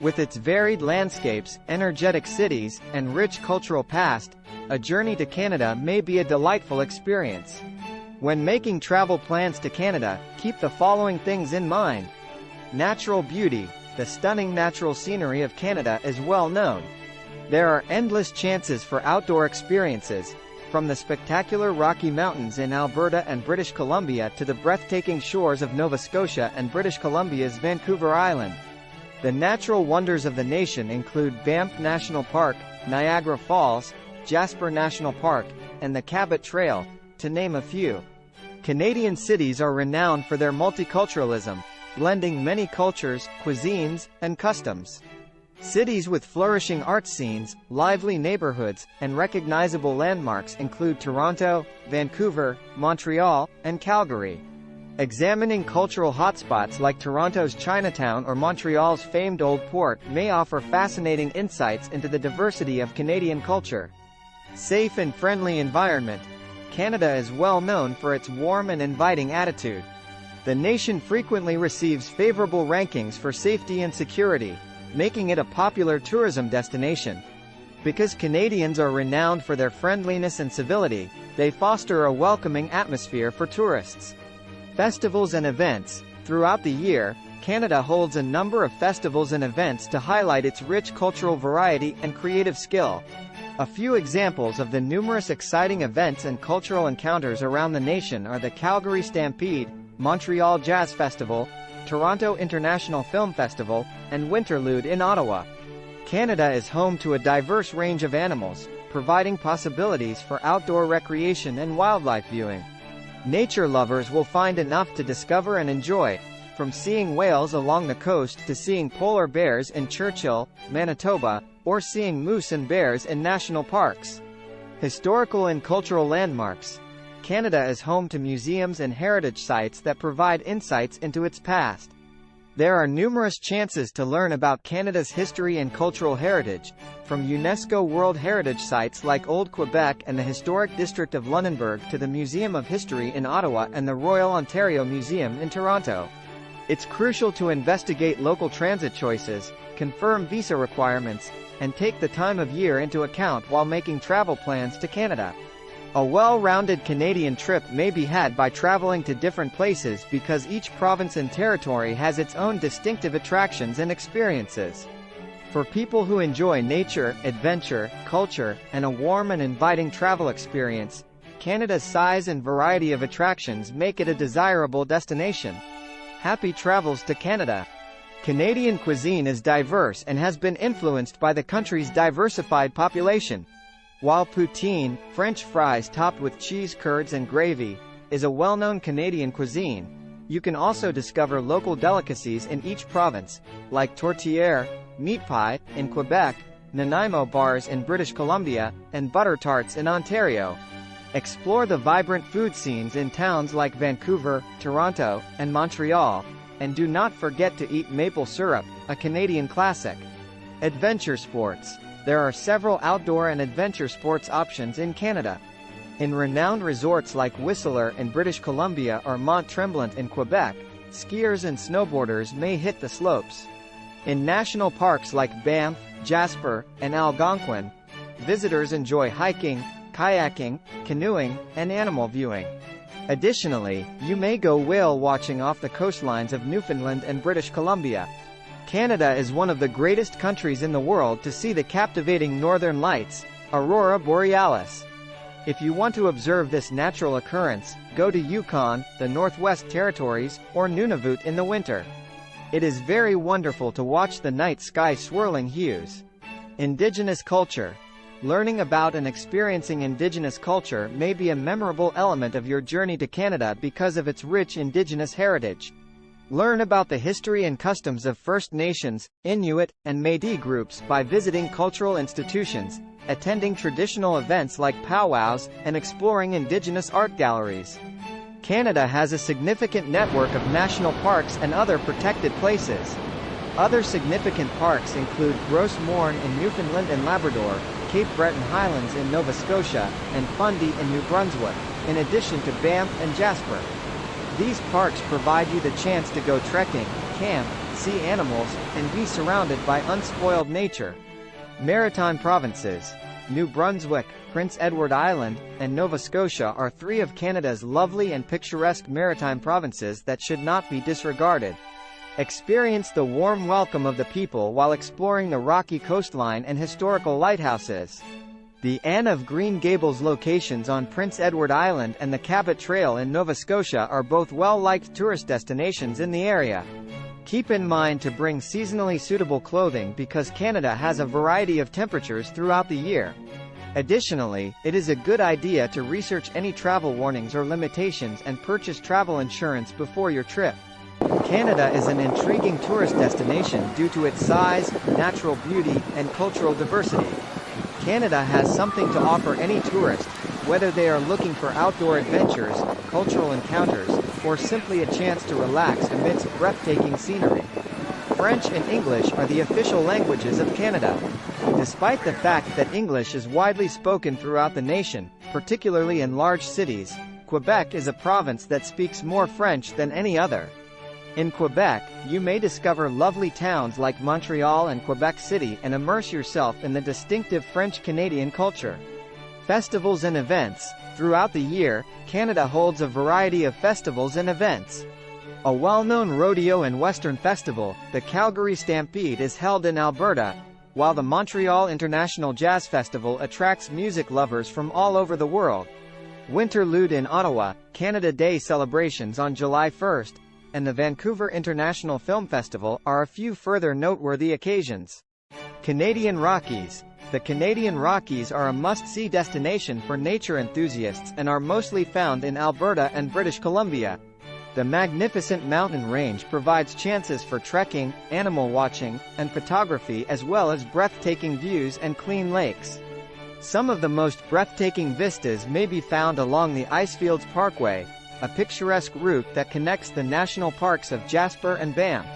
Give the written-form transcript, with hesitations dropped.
With its varied landscapes, energetic cities, and rich cultural past, a journey to Canada may be a delightful experience. When making travel plans to Canada, keep the following things in mind. Natural beauty. The stunning natural scenery of Canada is well known. There are endless chances for outdoor experiences, from the spectacular Rocky Mountains in Alberta and British Columbia to the breathtaking shores of Nova Scotia and British Columbia's Vancouver Island. The natural wonders of the nation include Banff National Park, Niagara Falls, Jasper National Park, and the Cabot Trail, to name a few. Canadian cities are renowned for their multiculturalism, blending many cultures, cuisines, and customs. Cities with flourishing art scenes, lively neighborhoods, and recognizable landmarks include Toronto, Vancouver, Montreal, and Calgary. Examining cultural hotspots like Toronto's Chinatown or Montreal's famed Old Port may offer fascinating insights into the diversity of Canadian culture. Safe and friendly environment. Canada is well known for its warm and inviting attitude. The nation frequently receives favorable rankings for safety and security, making it a popular tourism destination. Because Canadians are renowned for their friendliness and civility, they foster a welcoming atmosphere for tourists. Festivals and events. Throughout the year, Canada holds a number of festivals and events to highlight its rich cultural variety and creative skill. A few examples of the numerous exciting events and cultural encounters around the nation are the Calgary Stampede, Montreal Jazz Festival, Toronto International Film Festival, and Winterlude in Ottawa. Canada is home to a diverse range of animals, providing possibilities for outdoor recreation and wildlife viewing. Nature lovers will find enough to discover and enjoy, from seeing whales along the coast to seeing polar bears in Churchill, Manitoba, or seeing moose and bears in national parks. Historical and cultural landmarks. Canada is home to museums and heritage sites that provide insights into its past. There are numerous chances to learn about Canada's history and cultural heritage, from UNESCO World Heritage Sites like Old Quebec and the Historic District of Lunenburg to the Museum of History in Ottawa and the Royal Ontario Museum in Toronto. It's crucial to investigate local transit choices, confirm visa requirements, and take the time of year into account while making travel plans to Canada. A well-rounded Canadian trip may be had by traveling to different places because each province and territory has its own distinctive attractions and experiences. For people who enjoy nature, adventure, culture, and a warm and inviting travel experience, Canada's size and variety of attractions make it a desirable destination. Happy travels to Canada! Canadian cuisine is diverse and has been influenced by the country's diversified population. While poutine, French fries topped with cheese curds and gravy, is a well-known Canadian cuisine, you can also discover local delicacies in each province, like tourtière, meat pie, in Quebec, Nanaimo bars in British Columbia, and butter tarts in Ontario. Explore the vibrant food scenes in towns like Vancouver, Toronto, and Montreal, and do not forget to eat maple syrup, a Canadian classic. Adventure sports. There are several outdoor and adventure sports options in Canada. In renowned resorts like Whistler in British Columbia or Mont Tremblant in Quebec, skiers and snowboarders may hit the slopes. In national parks like Banff, Jasper, and Algonquin, visitors enjoy hiking, kayaking, canoeing, and animal viewing. Additionally, you may go whale watching off the coastlines of Newfoundland and British Columbia. Canada is one of the greatest countries in the world to see the captivating northern lights, Aurora Borealis. If you want to observe this natural occurrence, go to Yukon, the Northwest Territories, or Nunavut in the winter. It is very wonderful to watch the night sky swirling hues. Indigenous culture. Learning about and experiencing Indigenous culture may be a memorable element of your journey to Canada because of its rich Indigenous heritage. Learn about the history and customs of First Nations, Inuit, and Métis groups by visiting cultural institutions, attending traditional events like powwows, and exploring Indigenous art galleries. Canada has a significant network of national parks and other protected places. Other significant parks include Gros Morne in Newfoundland and Labrador, Cape Breton Highlands in Nova Scotia, and Fundy in New Brunswick, in addition to Banff and Jasper. These parks provide you the chance to go trekking, camp, see animals, and be surrounded by unspoiled nature. Maritime provinces. New Brunswick, Prince Edward Island, and Nova Scotia are three of Canada's lovely and picturesque maritime provinces that should not be disregarded. Experience the warm welcome of the people while exploring the rocky coastline and historical lighthouses. The Anne of Green Gables locations on Prince Edward Island and the Cabot Trail in Nova Scotia are both well-liked tourist destinations in the area. Keep in mind to bring seasonally suitable clothing because Canada has a variety of temperatures throughout the year. Additionally, it is a good idea to research any travel warnings or limitations and purchase travel insurance before your trip. Canada is an intriguing tourist destination due to its size, natural beauty, and cultural diversity. Canada has something to offer any tourist, whether they are looking for outdoor adventures, cultural encounters, or simply a chance to relax amidst breathtaking scenery. French and English are the official languages of Canada. Despite the fact that English is widely spoken throughout the nation, particularly in large cities, Quebec is a province that speaks more French than any other. In Quebec, you may discover lovely towns like Montreal and Quebec City and immerse yourself in the distinctive French-Canadian culture. Festivals and events. Throughout the year, Canada holds a variety of festivals and events. A well-known rodeo and western festival, the Calgary Stampede, is held in Alberta, while the Montreal International Jazz Festival attracts music lovers from all over the world. Winter Lude in Ottawa, Canada Day celebrations on July 1st, and the Vancouver International Film Festival are a few further noteworthy occasions. Canadian Rockies. The Canadian Rockies are a must-see destination for nature enthusiasts and are mostly found in Alberta and British Columbia. The magnificent mountain range provides chances for trekking, animal watching, and photography as well as breathtaking views and clean lakes. Some of the most breathtaking vistas may be found along the Icefields Parkway, a picturesque route that connects the national parks of Jasper and Banff.